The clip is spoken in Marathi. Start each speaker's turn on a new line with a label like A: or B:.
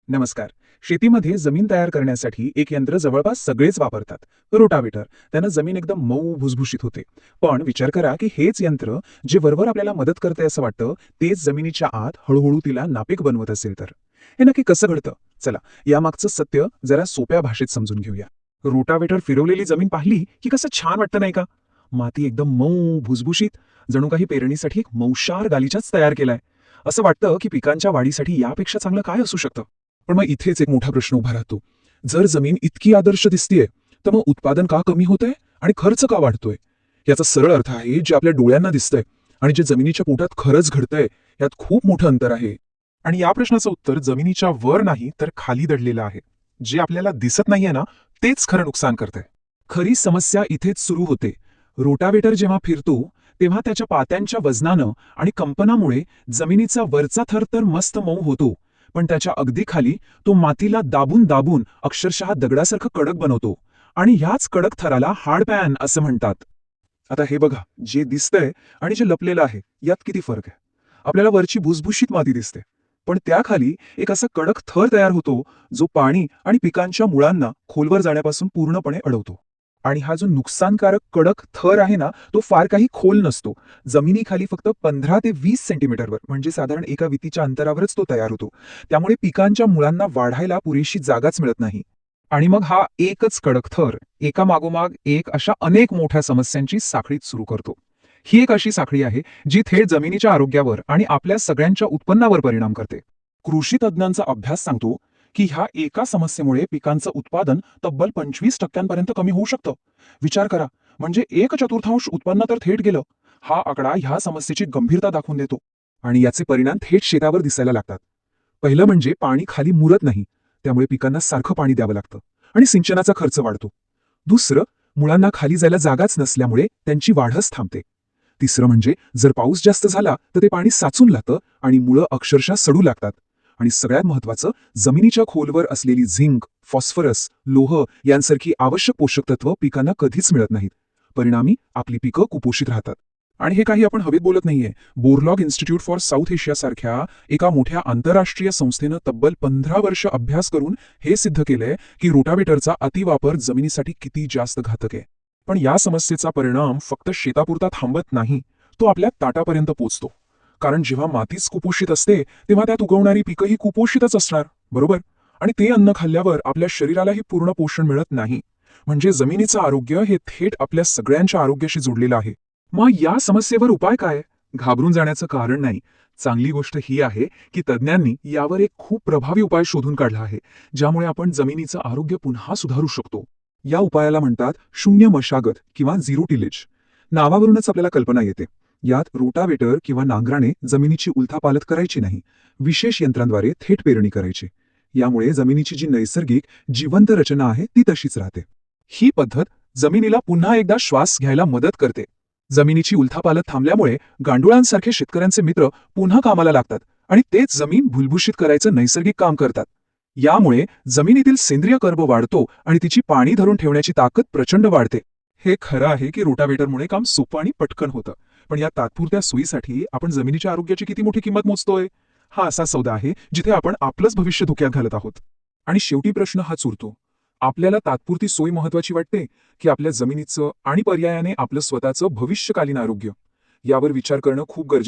A: नमस्कार. शेतीमध्ये जमीन तयार करण्यासाठी एक यंत्र जवळपास सगळेच वापरतात, रोटावेटर. त्यानं जमीन एकदम मऊ भुसभुशीत होते. पण विचार करा की हेच यंत्र जे वरवर आपल्याला मदत करते असं वाटतं, तेच जमिनीच्या आत हळूहळू तिला नापीक बनवत असेल तर हे नक्की कसं घडतं? चला, यामागचं सत्य जरा सोप्या भाषेत समजून घेऊया. रोटावेटर फिरवलेली जमीन पाहिली की कसं छान वाटतं नाही का? माती एकदम मऊ भुसभुशीत, जणू काही पेरणीसाठी एक मौशार गालिचाच तयार केलाय. असं वाटतं की पिकांच्या वाढीसाठी यापेक्षा चांगलं काय असू शकतं. पण मग इथेच एक मोठा प्रश्न उभा राहतो. जर जमीन इतकी आदर्श दिसतीये, तर मग उत्पादन का कमी होतंय आणि खर्च का वाढतोय? याचा सरळ अर्थ आहे, जे आपल्या डोळ्यांना दिसतंय आणि जे जमिनीच्या पोटात खरंच घडतंय, यात खूप मोठं अंतर आहे. आणि या प्रश्नाचं उत्तर जमिनीच्या वर नाही तर खाली दडलेलं आहे. जे आपल्याला दिसत नाहीये ना, तेच खरं नुकसान करतंय. खरी समस्या इथेच सुरू होते. रोटावेटर जेव्हा फिरतो, तेव्हा त्याच्या पात्यांच्या वजनानं आणि कंपनामुळे जमिनीचा वरचा थर तर मस्त मऊ होतो, पण त्याच्या अगदी खाली तो मातीला दाबून दाबून अक्षरशः दगडासारखं कडक बनवतो. आणि ह्याच कडक थराला हार्ड पॅन असं म्हणतात. आता हे बघा, जे दिसतंय आणि जे लपलेलं आहे, यात किती फरक आहे. आपल्याला वरची भुसभुशीत माती दिसते, पण त्याखाली एक असा कडक थर तयार होतो, जो पाणी आणि पिकांच्या मुळांना खोलवर जाण्यापासून पूर्णपणे अडवतो. आणि हा जो नुकसानकारक कडक थर आहे ना, तो फार काही खोल नसतो. जमिनीखाली फक्त 15 ते 20 सेंटीमीटरवर, म्हणजे साधारण एका वितीच्या अंतरावरच तो तयार होतो. त्यामुळे पिकांच्या मुळांना वाढायला पुरेशी जागाच मिळत नाही. आणि मग हा एकच कडक थर एका मागोमाग एक अशा अनेक मोठ्या समस्यांची साखळीच सुरू करतो. ही एक अशी साखळी आहे जी थेट जमिनीच्या आरोग्यावर आणि आपल्या सगळ्यांच्या उत्पन्नावर परिणाम करते. कृषी तज्ज्ञांचा अभ्यास सांगतो की ह्या एका समस्येमुळे पिकांचं उत्पादन तब्बल 25% कमी होऊ शकतं. विचार करा, म्हणजे 1/4 उत्पन्न तर थेट गेलं. हा आकडा ह्या समस्येची गंभीरता दाखवून देतो. आणि याचे परिणाम थेट शेतावर दिसायला लागतात. पहिलं म्हणजे पाणी खाली मुरत नाही, त्यामुळे पिकांना सारखं पाणी द्यावं लागतं आणि सिंचनाचा खर्च वाढतो. दुसरं, मुळांना खाली जायला जागाच नसल्यामुळे त्यांची वाढच थांबते. तिसरं म्हणजे जर पाऊस जास्त झाला तर ते पाणी साचून लागतं आणि मुळं अक्षरशः सडू लागतात. आणि सगळ्यात महत्त्वाचं, जमिनीच्या खोलवर असलेली झिंक, फॉस्फरस, लोह यांसारखी आवश्यक पोषक तत्व पिकांना कधीच मिळत नाहीत. परिणामी आपली पिकं कुपोषित राहतात. आणि हे काही आपण हवेत बोलत नाहीये. Borlaug institute for south Asia सारख्या एका मोठ्या आंतरराष्ट्रीय संस्थेनं तब्बल 15 वर्ष अभ्यास करून हे सिद्ध केलंय की रोटावेटरचा अतिवापर जमिनीसाठी किती जास्त घातक आहे. पण या समस्येचा परिणाम फक्त शेतापुरता थांबत नाही, तो आपल्या ताटापर्यंत पोचतो. कारण जेव्हा मातीच कुपोषित असते, तेव्हा त्यात उगवणारी पिकंही कुपोषितच असणार, बरोबर? आणि ते अन्न खाल्ल्यावर आपल्या शरीरालाही पूर्ण पोषण मिळत नाही. म्हणजे जमिनीचं आरोग्य हे थेट आपल्या सगळ्यांच्या आरोग्याशी जोडलेलं आहे. मग या समस्येवर उपाय काय? घाबरून जाण्याचं कारण नाही. चांगली गोष्ट ही आहे की तज्ज्ञांनी यावर एक खूप प्रभावी उपाय शोधून काढला आहे, ज्यामुळे आपण जमिनीचं आरोग्य पुन्हा सुधारू शकतो. या उपायाला म्हणतात शून्य मशागत किंवा झिरो टिलेज. नावावरूनच आपल्याला कल्पना येते. यात रोटावेटर किंवा नांगराने जमिनीची उलथापालथ करायची नाही, विशेष यंत्रांद्वारे थेट पेरणी करायची. यामुळे जमिनीची जी नैसर्गिक जिवंत रचना आहे ती तशीच राहते. ही पद्धत जमिनीला पुन्हा एकदा श्वास घ्यायला मदत करते. जमिनीची उलथापालथ थांबल्यामुळे गांडुळांसारखे शेतकऱ्यांचे मित्र पुन्हा कामाला लागतात आणि तेच जमीन भुलभुशीत करायचं नैसर्गिक काम करतात. यामुळे जमिनीतील सेंद्रिय कर्ब वाढतो आणि तिची पाणी धरून ठेवण्याची ताकद प्रचंड वाढते. हे खरं आहे की रोटावेटरमुळे काम सोपं आणि पटकन होतं. पण या तात्पुरत्या सोयीसाठी आपण जमिनीच्या आरोग्याची किती मोठी किंमत मोजतोय? हा असा सौदा आहे जिथे आपण आपलंच भविष्य धोक्यात घालत आहोत. आणि शेवटी प्रश्न हाच उरतो, आपल्याला तात्पुरती सोय महत्वाची वाटते की आपल्या जमिनीचं आणि पर्यायाने आपलं स्वतःचं भविष्यकालीन आरोग्य? यावर विचार करणं खूप गरजेचं